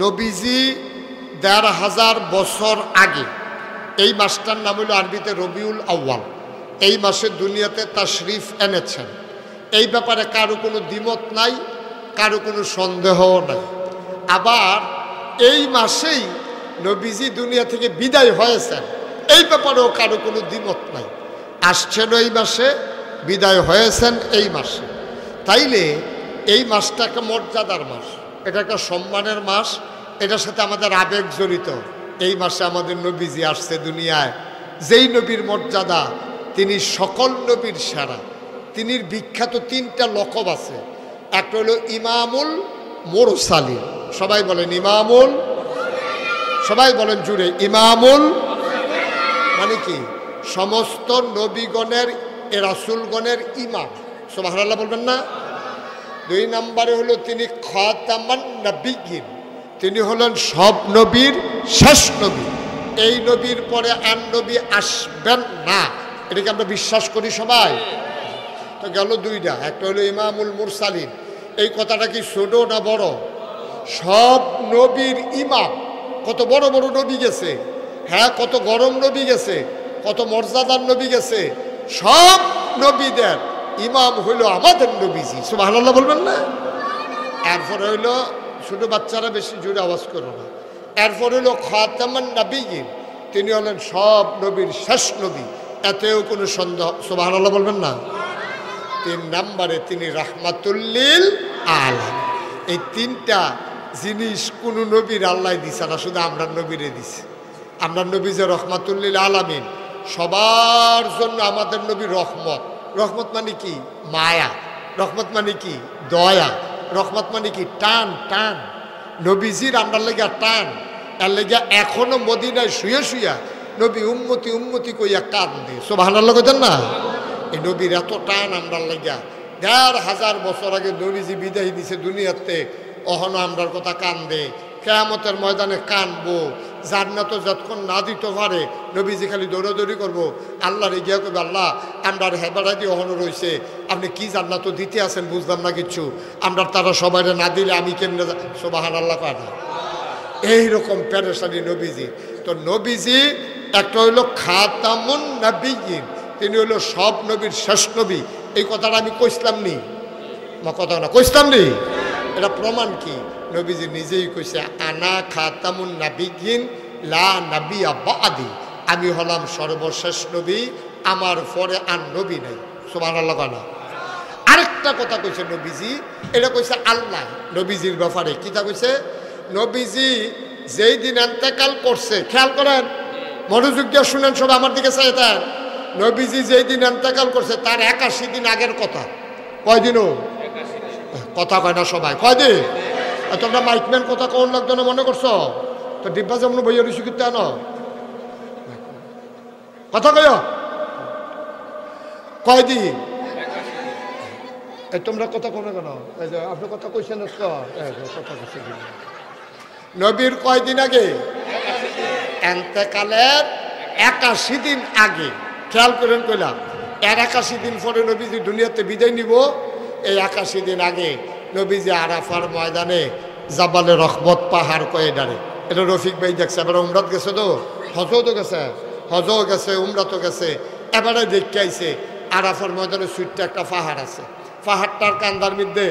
নবীজি ১৫০০ বছর আগে, এই মাসটার নাম হলো আরবিতে রবিউল আউয়াল, এই মাসে দুনিয়াতে তাশরিফ এনেছেন। এই ব্যাপারে কারো কোনো দ্বিমত নাই, কারো কোনো সন্দেহও নাই। আবার এই মাসেই নবীজি দুনিয়া থেকে বিদায় হয়েছেন, এই ব্যাপারেও কারো কোনো দ্বিমত নাই। আসছেন এই মাসে, বিদায় হয়েছেন এই মাসে। তাইলে এই মাসটা একটা মর্যাদার মাস, এটা একটা সম্মানের মাস, এটার সাথে আমাদের আবেগ জড়িত। এই মাসে আমাদের নবীজি আসছে দুনিয়ায়, যেই নবীর মর্যাদা, তিনি সকল নবীর সেরা। তিনি বিখ্যাত 3টা লকব আছে। একটা হলো ইমামুল মুরসালিন, সবাই বলেন ইমামুল, সবাই বলেন জুড়ে ইমামুল, মানে কি সমস্ত নবীগণের রাসূলগণের ইমাম, সুবহানাল্লাহ বলবেন না। 2 নম্বরে হলো তিনি খাতামান নবিয়্যিন, তিনি হলেন সব নবীর শেষ নবী। এই নবীর পরে আর নবী আসবেন না, এটাকে আমরা বিশ্বাস করি সবাই। তো গেল 2টা, একটা হলো ইমামুল মুরসালিন। এই কথাটা কি ছোট না বড়? সব নবীর ইমাম। কত বড় বড় নবী গেছে, হ্যাঁ, কত গরম নবী গেছে, কত মর্যাদার নবী গেছে। সব নবীদের ইমাম হইল আমাদের নবীজি, সুবহানাল্লাহ বলবেন না। এরপর হইল, ছোট বাচ্চারা বেশি জোরে আওয়াজ করো না, এরপর হইল খাতামান নবিয়্যিন, তিনি হলেন সব নবীর শেষ নবী, এতেও কোনো সন্দেহ, সুবহানাল্লাহ বলবেন না। 3 নম্বরে তিনি রাহমাতুল-লিল আলামিন। এই 3টা জিনিস কোন নবীর আল্লাহ দিছে না, শুধু আমরা নবীরে দিছে। আমরা নবী যে রাহমাতুল-লিল আলামিন, সবার জন্য আমাদের নবী রহমত। রহমত মানে কি? মায়া। রহমত মানে কি? দয়া। রহমত মানে কি? টান। টান নবীজির আমরা লেগা টান, এর লেগা এখনো মদিনায় শুয়ে শুয়া নবী উম্মতি উম্মতি কইয়া কান্দে, সুবহানাল্লাহ কইতেন না। এই নবীর এত টান আমরা লেগা। ১৫০০ বছর আগে নবীজি বিদায় দিছে দুনিয়াতে, অহনো আমরার কথা কান্দে। কিয়ামতের ময়দানে কানবো। জান্নাত যতক্ষণ না দিতে পারে নবীজি খালি দৌড়াদৌড়ি করবো, আল্লাহর গিয়া করবে, আল্লাহ আমরার হেবারা দিয়ে অহনো রয়েছে, আপনি কি জান্নাত দিতে আছেন বুঝলাম না কিচ্ছু, আমরা তারা সবাই না দিলে আমি কেমনে, সুবহানাল্লাহ কয় না। এইরকম পেরেশানি নবীজি। তো নবীজি একটা হইল খাতামুন নবিয়্যিন, তিনি হইল সব নবীর শেষ নবী। এই কথাটা আমি কইসলাম নি, কথা না কইসলাম নি। এটা প্রমাণ কি? নবীজি নিজেই কইছে, আনা খাতামুন নবিয়্যিন লা নবিয়্যা বা'দি, আমি হলাম সর্বশেষ নবী, আমার পরে আর নবী নাই, সুবহানাল্লাহ না। আরেকটা কথা কইছে নবীজি, এটা কইছে আল্লাহ নবীজির ব্যাপারে। কিতা কইছে? নবীজি যেই দিন ইন্তেকাল করছে, খেয়াল করেন, মনোযোগ দিয়ে শুনেন, সব আমার দিকে চাইতেন। নবীজি যেই দিন ইন্তেকাল করছে তার 81 দিন আগের কথা। কয়দিনও কথা কয় না সবাই, কয়দিন? তোমরা মাইকম্যান কথা কোন লাগতো না মনে করছো? তো ডিব্বা যেমন বইয়ের ইস্যু করতে আনো কথা কয়, কয়দিন? তোমরা কথা কোনো কেন? আপনি কথা কইছেন কথা কইছেন। নবীর কয়দিন আগে? এন্তেকালের 81 দিন আগে। খেয়াল করেন, কইলাম এর 81 দিন পরে নবীজি দুনিয়াতে বিদায় নিব। এই 81 দিন আগে নবীজি আরাফার ময়দানে জাবালে রহমত পাহাড় কয়ে দাঁড়ে। এটা রফিক ভাই দেখছে, এবার উমরাত গেছে, তো হজও তো গেছে, হজও গেছে, উমরাতও গেছে। এবারে দেখতে আইছে আরাফার ময়দানে ছোট্ট একটা পাহাড় আছে, পাহাড়টার কান্দার মধ্যে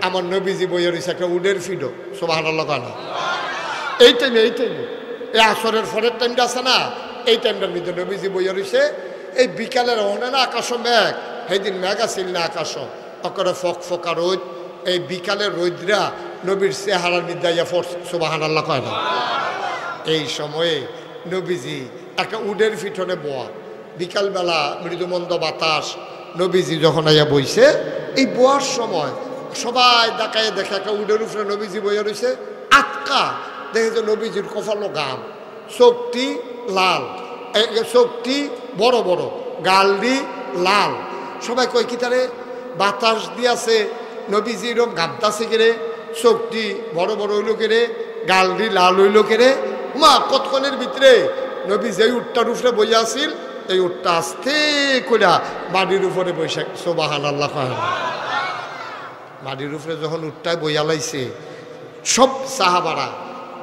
আমার নবীজি বইয়ে রয়েছে একটা উডের ফিডো, সুবহানাল্লাহ না। এই টাইমে এই আসরের পরের টাইমটা আছে না, এই টাইমটার মধ্যে নবীজি বইয়ে রয়েছে। এই বিকালের হনে না আকাশ মেঘ, সেইদিন মেঘ আসিল না আকাশ, অকরে ফক ফকা রোদ। এই বিকালের রোদরা নবীর চেহারার মধ্যে ইয়া পড়ছে, সুবহানাল্লাহ কয় না। এই সময়ে নবীজি একটা উডের পিঠনে বোয়া, বিকালবেলা মৃদুমন্দ বাতাস, নবীজি যখন আইয়া বইছে, এই বোয়ার সময় সবাই দেখায় দেখে একটা উডের উপরে নবীজি বইয়া রয়েছে। আটকা দেখে যে নবীজির কপালো গাম, চোখটি লাল, চোখটি বড় বড়, গালটি লাল। সবাই কয় কি তারে বাতাস দিয়াছে, নবীজি এরকম গামতাছে কেড়ে, চোখটি বড় বড় হইল কেড়ে, গালটি লাল হইল কেড়ে। মা কতক্ষণের ভিতরে নবী যেই উটটার উপরে বইয়া আসিল, এই উটটা আস্তে কইরা মাটির উপরে বৈশাখ, সুবহানাল্লাহ। মাটির উপরে যখন উটটায় বইয়া লাইছে, সব সাহাবারা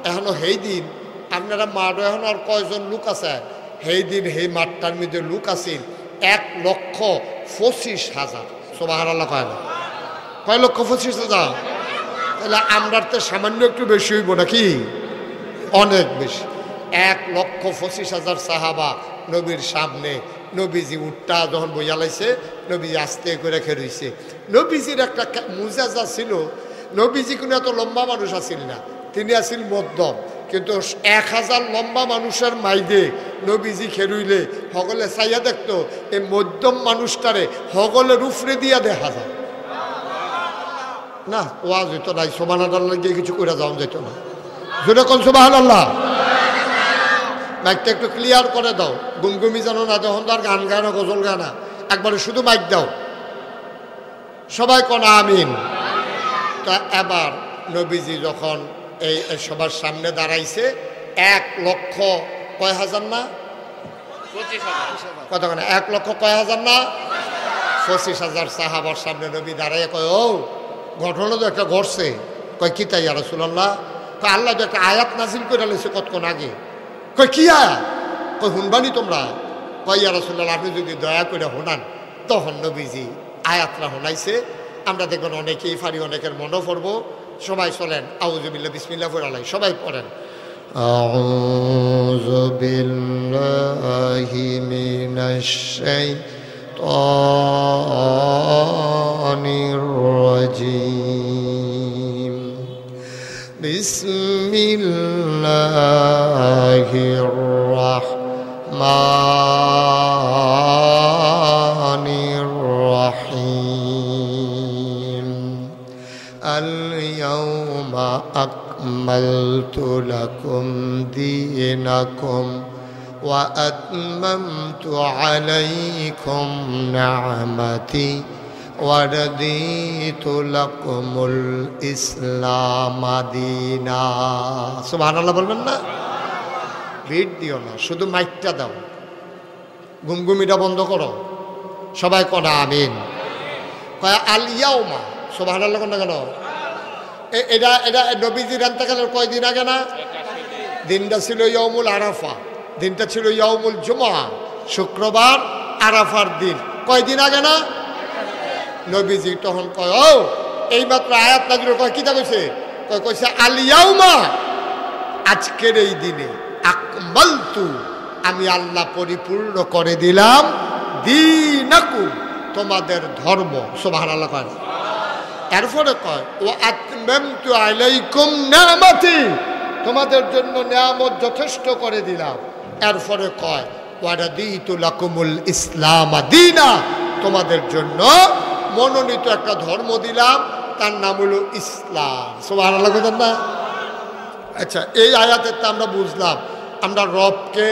এখনো সেই দিন আপনারা মাঠও এখন আর কয়জন লোক আছে, সেই দিন সেই মাঠটার মধ্যে লোক আছিল 1,25,000। সুবহানাল্লাহ কয় না? কয় লক্ষ 25,000? তাহলে আমরার তো সামান্য একটু বেশি হইব নাকি? অনেক বেশি। 1,25,000 সাহাবা নবীর সামনে। নবীজি উঠটা যখন বইয়া লাইছে, নবীজি আস্তে করে খেরইছে। নবীজির একটা মুজাজা ছিল, নবীজি কোনো এত লম্বা মানুষ আছিল না, তিনি আছিল মধ্যম। কিন্তু 1,000 লম্বা মানুষের মাইদে নবীজি খেরুইলে হগলে চাইয়া দেখতো এই মধ্যম মানুষটারে হগলের উফরে দিয়া দেখা যায় না। ওয়াজ হইতো নাই, সুবহানাল্লাহ গিয়ে কিছু করে যাওয়া যেত না। জোরে কোন সুবহানাল্লাহ। মাইকটা একটু ক্লিয়ার করে দাও, গুমগুমি জানো না, তখন তো আর গান গানা গজল গানা, একবারে শুধু মাইক দাও, সবাই কোন আমিন। তা এবার নবীজি যখন এই সবার সামনে দাঁড়াইছে, 1,00,000 কয় হাজার না? 25,000। কত? 1,00,000 কয় হাজার না? 25,000 সাহাবার সামনে নবী দাঁড়াইয়া কয়, ও ঘটনা তো একটা ঘটছে। কয় কি তাই ইয়া রাসূলুল্লাহ? কয় আল্লাহ তো একটা আয়াত নাজিল করে লেছে কতক্ষণ আগে। কয় কি আয়াত? কয় শুনবানি তোমরা? কয় ইয়া রাসূলুল্লাহ আপনি যদি দয়া করে শোনান। তখন নবীজি আয়াতটা শোনাইছে। আমরা দেখবেন অনেকেই ফারি, অনেকের মনে পড়বো। সবাই চলেন আউযু বিল্লাহ বিসমিল্লাহ পড়ালাই, সবাই পড়েন আউযু বিল্লাহি মিনাশ শাইতানির রাজীম বিসমিল্লাহির রাহমানির রাহিম আল-ইয়াওমা আকমালতু লাকুম দীনাকুম ওয়া আতমামতু আলাইকুম নি'মাতি ওয়া রাদিতু লাকুমুল ইসলাম দীনা। সুবহানাল্লাহ বলবেন না? ভিড় দিও না, শুধু মাইকটা দাও, গুমগুমিটা বন্ধ করো, সবাই কনা আমিন। কয় আল ইয়াউমা, সুবহানাল্লাহ কোন কেন? এটা এটা নবীজির ইন্তেকালের কয়দিন আগে না? দিনটা ছিল ইয়াউমুল আরাফা, দিনটা ছিল ইয়াউমুল জুমআ, শুক্রবার আরাফার দিন। কয়দিন আগে না? নবীজি তখন কয়, ও এইমাত্র আয়াত নাযিল কয়, কিতা কইছে? কইছে আল ইয়াউমা, আজকের এই দিনে আকমালতু, আমি আল্লাহ পরিপূর্ণ করে দিলাম, দীনাকুম, তোমাদের ধর্ম। সুবহানাল্লাহ কয়। এরপরে কয় ও আতমামতু আলাইকুম নি'মাতি, তোমাদের জন্য নিয়ামত যথেষ্ট করে দিলাম। এরপরে কয় ওয়া রাদিতু লাকুমুল ইসলাম দীনা, তোমাদের জন্য মনোনীত একটা ধর্ম দিলাম, তার নাম হলো ইসলাম। সুবহানাল্লাহ বলেন না? আচ্ছা, এই আয়াতের তো আমরা বুঝলাম আমরা রবকে,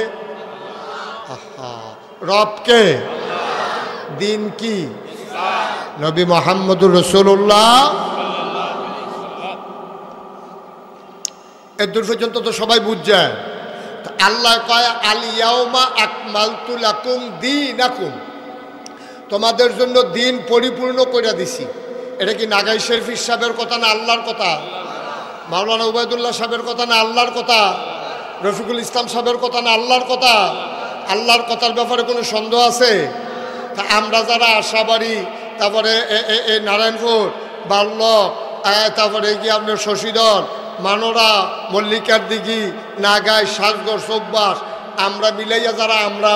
রবকে, দিন কি? নবী মুহাম্মদুর রাসূলুল্লাহ। এর দূর পর্যন্ত তো সবাই বুঝছে। আল্লাহ কয় আল ইয়াউমা আকমালতু লাকুম দীনাকুম, তোমাদের জন্য দিন পরিপূর্ণ করে দিছি। এটা কি নাগাই শরীফ সাহেবের কথা না আল্লাহর কথা? মাওলানা উবাইদুল্লাহ সাহেবের কথা না আল্লাহর কথা? রফিকুল ইসলাম সাহেবের কথা না আল্লাহর কথা? আল্লাহর কথার ব্যাপারে কোনো সন্দেহ আছে? তা আমরা যারা আশাবাড়ি, তারপরে নারায়ণপুর, বাল্লক, তারপরে গিয়ে আপনার শশীধর, মানোরা, মল্লিকার দিঘি, নাগাই, সাজগড়, চৌবাস, আমরা মিলাইয়া যারা আমরা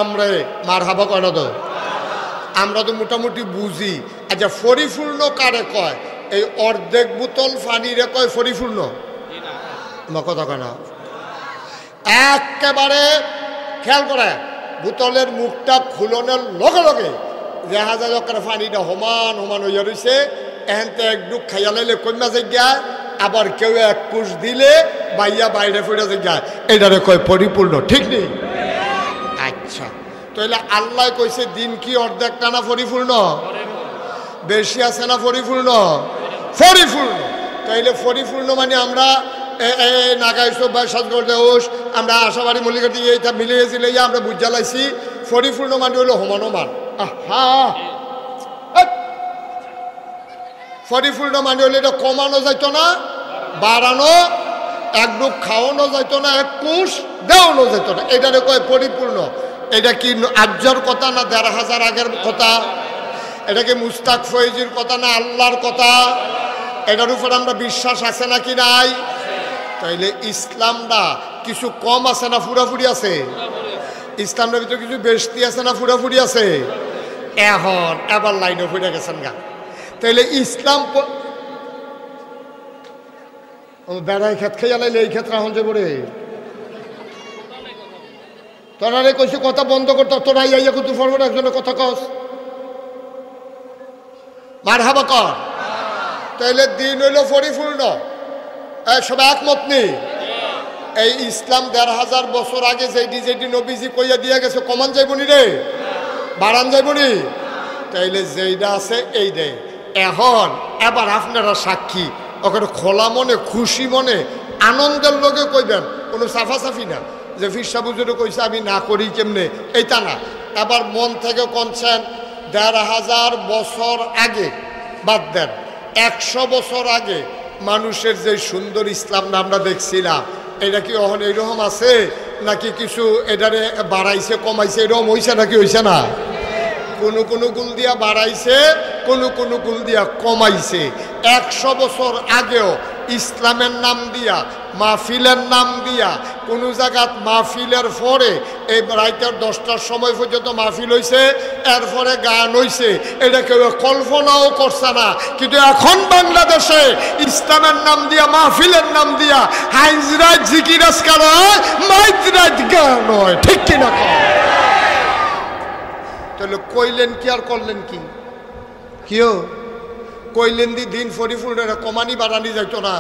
মার হাবা কয় না তো? আমরা তো মোটামুটি বুঝি। আচ্ছা, পরিপূর্ণ কারে কয়? এই অর্ধেক বোতল পানিরে কয় পরিপূর্ণ? কথা কয় না? একেবারে খেয়াল করে, বোতলের মুখটা খুলনের লগে লগে দেখা যায় পানিটা সমান সমান হইয়া রয়েছে। এহেনতে এক ডুব খাইয়া লাইলে কন্যা জায়গায়, আবার কেউ এক কুশ দিলে বাইয়া বাইরে ফিরে জায়গায়, এটারে কয় পরিপূর্ণ। ঠিক নেই? আচ্ছা, তাহলে আল্লাহ কইছে দিন কি অর্ধেকটা না পরিপূর্ণ? বেশি আছে না পরিপূর্ণ? পরিপূর্ণ। তাইলে পরিপূর্ণ মানে আমরা নাগাই সব সাজগড় ওষ, আমরা আশাবাড়ি মল্লিকার দিকে এইটা মিলে গেছিল, আমরা বুঝা লাইছি পরিপূর্ণ মানে হলো সমান সমান। পরিপূর্ণ মানে হলে এটা কমানো যাইতো না, বাড়ানো একডুক খাওয়ানো যাইতো না, এক কুশ দেওয়ানো যেত না। এটারে কয় পরিপূর্ণ। এটা কি আর্যর কথা না ১৫০০ আগের কথা? এটা কি মুস্তাক ফয়েজির কথা না আল্লাহর কথা? এটার উপর আমরা বিশ্বাস আছে নাকি নাই? তাইলে ইসলামটা কিছু কম আছে না পুরাপুরি আছে? ইসলামের ভিতরে কিছু বেশি আছে না পুরাপুরি আছে? এখন এবার লাইনে ফুটে গেছেন গা। তাইলে ইসলাম বেড়াই খেত খেয়ে লাইলে এই ক্ষেত্রে এখন যে বলে তোরা রে কইছে কথা বন্ধ করতে, তোরা ইয়া কুতু ফরওয়ার্ড একজনের কথা কস মার হাবা কর। তাইলে দিন হইল পরিপূর্ণ, সবাই একমত নেই? এই ইসলাম ১৫০০ বছর আগে যেটি নবীজি কইয়া দিয়া গেছে, কমান যাইবনি রে, বাড়ান যাইবনি? তাইলে যেইটা আছে এই দে। এখন এবার আপনারা সাক্ষী, ওখানে খোলা মনে খুশি মনে আনন্দের লোকে কইবেন, কোনো সাফাসাফি না যে ফিরসা বুজুরে কইছে আমি না করি কেমনে, এইটা না। এবার মন থেকে কনছেন ১৫০০ বছর আগে বাদ দেন, ১০০ বছর আগে মানুষের যে সুন্দর ইসলামটা আমরা দেখছিলাম, এটা কি এখন এইরকম আছে নাকি কিছু এটারে বাড়াইছে কমাইছে, এরকম হইছে নাকি হইছে না? কোনো কোনো গুল দিয়া বাড়াইছে, কোনো কোনো গুল দিয়া কমাইছে। ১০০ বছর আগেও ইসলামের নাম দিয়া মাহফিলের নাম দিয়া কোনো জায়গাত মাহফিলের পরে এই রাইতের 10টার সময় পর্যন্ত মাহফিল হয়েছে, এরপরে গান হয়েছে, এটা কেউ কল্পনাও করছে না। কিন্তু এখন বাংলাদেশে ইসলামের নাম দিয়া মাহফিলের নাম দিয়া হাইজরাত জিকির আজকার হয়, মাইজরাত গান হয়, ঠিক কিনা? তাহলে কইলেন কি আর করলেন কি? কিও কইলেন দিন পরিপূর্ণ কমানি বাড়ানি যাইতো না।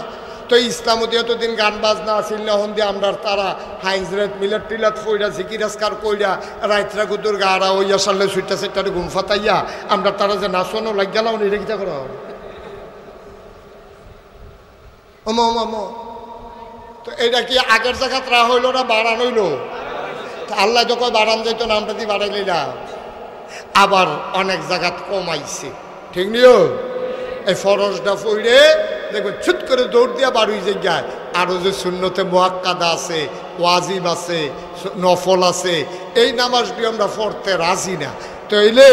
তো ইসলাম দিয়ে তো দিন গান বাজনা আসিল না, হন দিয়ে আমরা তারা হাইজরাত মিলাদ টিলাত ফইরা জিকির আজকার কইরা রাইতরা গুদুর গাড়া হইয়া সারলে সুইটা সেটারে ঘুম ফাতাইয়া আমরা তারা যে নাচনও লাগ গেলাম এটা কিটা করা তো এটা কি আগের জায়গাত রা হইল না বাড়ান হইল? আল্লাহ যখন বাড়ান যাইতো না, আমরা দিয়ে বাড়াই লইলাম। আবার অনেক জায়গাত কমাইছে, ঠিক নিও? এই ফরজটা পড়ে দেখবেন ছুট করে দৌড় দিয়া বাড়ুই জায়গায় আরও যে সুন্নতে মুআক্কাদা আছে, ওয়াজিব আছে, নফল আছে, এই নামাজটি আমরা পড়তে রাজি না। তাইলে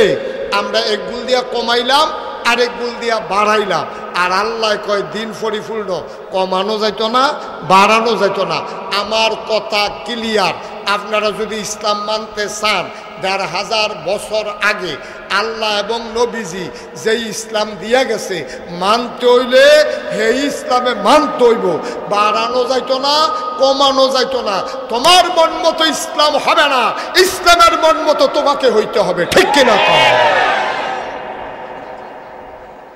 আমরা এক গুল দিয়া কমাইলাম, আরেক গুল দিয়া বাড়াইলাম। আর আল্লাহ কয় দিন পরিপূর্ণ, কমানো যাইতো না, বাড়ানো যাইতো না। আমার কথা ক্লিয়ার। আপনারা যদি ইসলাম মানতে চান, ১৫০০ বছর আগে আল্লাহ এবং নবীজি যেই ইসলাম দিয়া গেছে, মানতে হইলে হে ইসলামে মানতে হইব, বাড়ানো যাইতো না, কমানো যাইতো না। তোমার মন মতো ইসলাম হবে না, ইসলামের মন মতো তোমাকে হইতে হবে, ঠিক কিনা?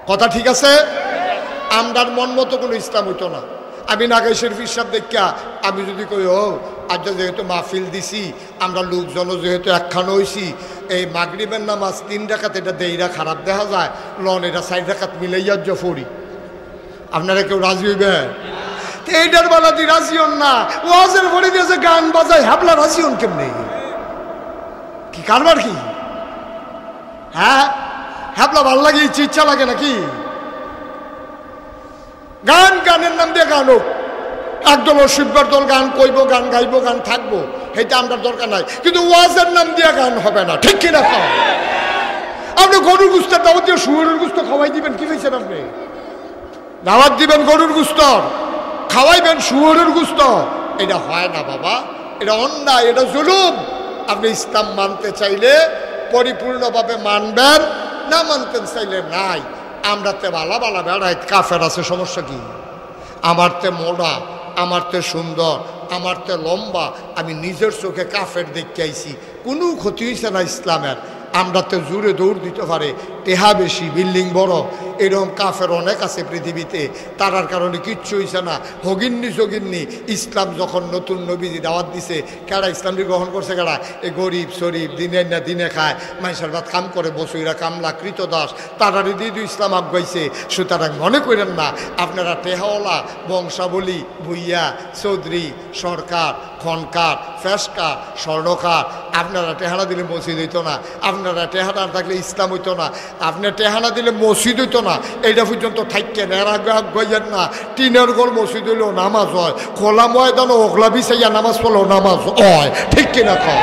কথা ঠিক আছে? আমরার মন মতো কোনো ইসলাম হইতো না। আমি নাগাই শরীফ সাহেব দেখা আমি যদি কই ও আজ যেহেতু মাহফিল দিছি, আমরা লোকজনও যেহেতু একখানো হয়েছি, এই মাগরিবের নামাজ 3 রাকাত এটা দেইরা খারাপ দেখা যায়, লন এটা 4 রাকাত মিলাইয়া ফড়ি, আপনারা কেউ রাজি হইবে? এইটার বেলা তুই রাজি হন না, ওয়াজের পরে দিয়েছে গান বাজায়, হাবলা রাজি হন কেমনে? কি কারবার কি? হ্যাঁ, হাবলা ভাল লাগে, ইচ্ছা লাগে নাকি? গান গানের নাম দিয়ে গান হোক, একদল অসিব্বার দল গান কইব, গান গাইব, গান থাকবো, এটা আমরা দরকার নাই। কিন্তু ওয়াজের নাম দিয়ে গান হবে না, ঠিক কিনা? আপনি গরুর গুস্তের দাওয়াত দিয়ে শুয়োরের গুস্ত খাওয়াই দিবেন, কি হয়েছেন? আপনি দাওয়াত দিবেন গরুর গুস্তর, খাওয়াইবেন শুয়োরের গুস্ত, এটা হয় না বাবা, এটা অন্যায়, এটা জুলুম। আপনি ইসলাম মানতে চাইলে পরিপূর্ণভাবে মানবেন, না মানতে চাইলে নাই। আমরা তে বালা বালা বেড়াই, কাফের আছে, সমস্যা কি? আমার তে মোড়া, আমার তে সুন্দর, আমার তে লম্বা, আমি নিজের চোখে কাফের দেখতে আইছি, কোনো ক্ষতি হয়েছে না ইসলামের। আমরা তো জোরে দৌড় দিতে পারে, টেহা বেশি, বিল্ডিং বড়, এরকম কাফের অনেক আছে পৃথিবীতে, তারার কারণে কিচ্ছু হয়েছে না। হগিন্নি সগিন্নি ইসলাম যখন নতুন নবীজি দাওয়াত দিছে, কারা ইসলামটি গ্রহণ করছে? কারা? এই গরিব শরীফ দিনের না দিনে খায়, মানুষের ভাত কাম করে বসুইরা কামলা কৃতদাস, তারারই দিয়ে ইসলাম আগাইছে। সুতরাং মনে করেন না আপনারা টেহাওয়ালা, বংশাবলী, ভুইয়া, চৌধুরী, সরকার, খনকার, ফেসকার, স্বর্ণকার, আপনারা টেহারা দিলে মসজিদ হইতো না, আপনারা টেহারা থাকলে ইসলাম হইতো না। আপনি টেহানা দিলে মসজিদ হইতো না, এইটা পর্যন্ত থাকেন। এর আগে গইয়েন না, টিনের ঘর মসজিদ হইলেও নামাজ হয়, খোলা ময়দানও ওগলা বিছাইয়া নামাজ পড়লেও নামাজ হয়, ঠিক কিনা কম?